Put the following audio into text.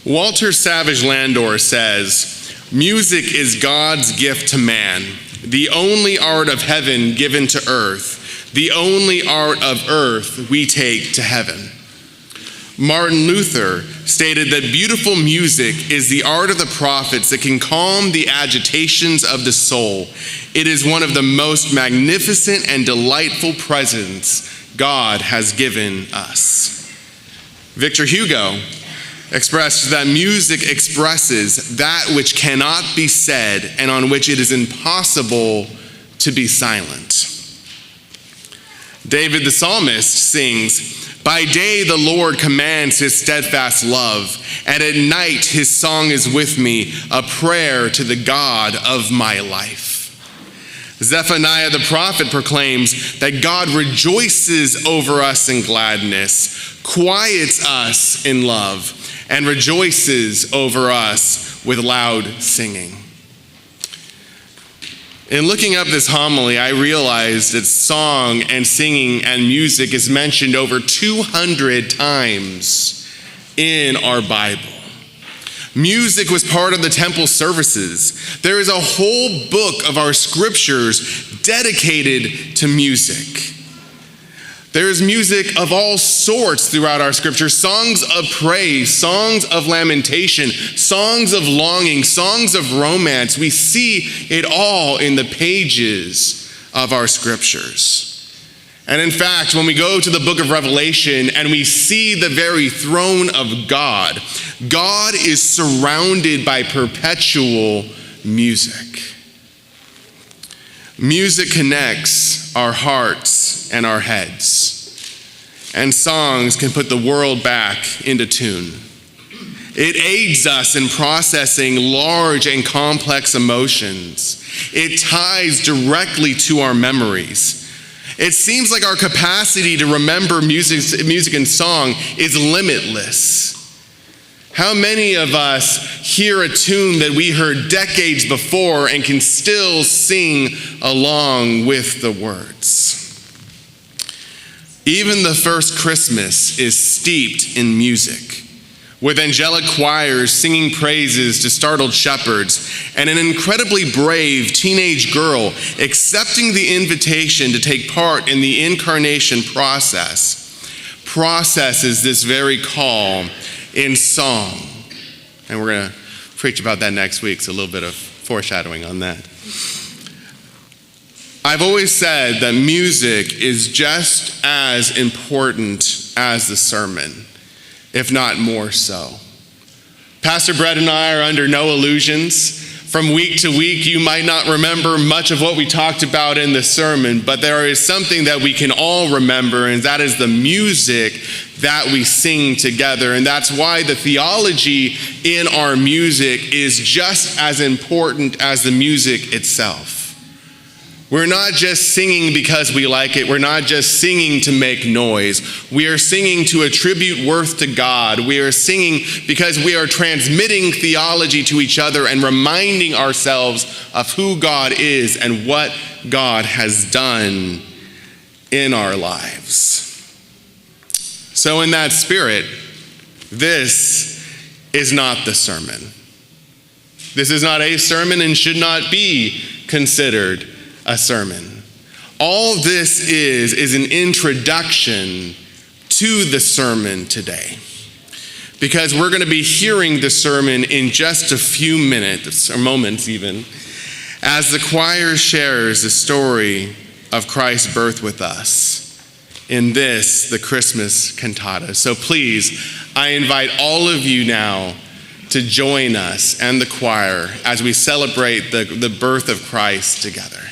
Walter Savage Landor says, "Music is God's gift to man, the only art of heaven given to earth, the only art of earth we take to heaven." Martin Luther stated that beautiful music is the art of the prophets that can calm the agitations of the soul. It is one of the most magnificent and delightful presents God has given us. Victor Hugo expressed that music expresses that which cannot be said and on which it is impossible to be silent. David the psalmist sings, "By day the Lord commands his steadfast love, and at night his song is with me, a prayer to the God of my life." Zephaniah the prophet proclaims that God rejoices over us in gladness, quiets us in love, and rejoices over us with loud singing. In looking up this homily, I realized that song and singing and music is mentioned over 200 times in our Bible. Music was part of the temple services. There is a whole book of our scriptures dedicated to music. There is music of all sorts throughout our scripture: songs of praise, songs of lamentation, songs of longing, songs of romance. We see it all in the pages of our scriptures. And in fact, when we go to the book of Revelation and we see the very throne of God, God is surrounded by perpetual music. Music connects our hearts and our heads, and songs can put the world back into tune. It aids us in processing large and complex emotions. It ties directly to our memories. It seems like our capacity to remember music and song is limitless. How many of us hear a tune that we heard decades before and can still sing along with the words? Even the first Christmas is steeped in music, with angelic choirs singing praises to startled shepherds, and an incredibly brave teenage girl accepting the invitation to take part in the incarnation processes this very call in song. And we're going to preach about that next week, so a little bit of foreshadowing on that. I've always said that music is just as important as the sermon, if not more so. Pastor Brett and I are under no illusions. From week to week, you might not remember much of what we talked about in the sermon, but there is something that we can all remember, and that is the music that we sing together. And that's why the theology in our music is just as important as the music itself. We're not just singing because we like it. We're not just singing to make noise. We are singing to attribute worth to God. We are singing because we are transmitting theology to each other and reminding ourselves of who God is and what God has done in our lives. So in that spirit, this is not the sermon. This is not a sermon and should not be considered a sermon. All this is an introduction to the sermon today, because we're going to be hearing the sermon in just a few minutes, or moments even, as the choir shares the story of Christ's birth with us in this, the Christmas cantata. So please, I invite all of you now to join us and the choir as we celebrate the birth of Christ together.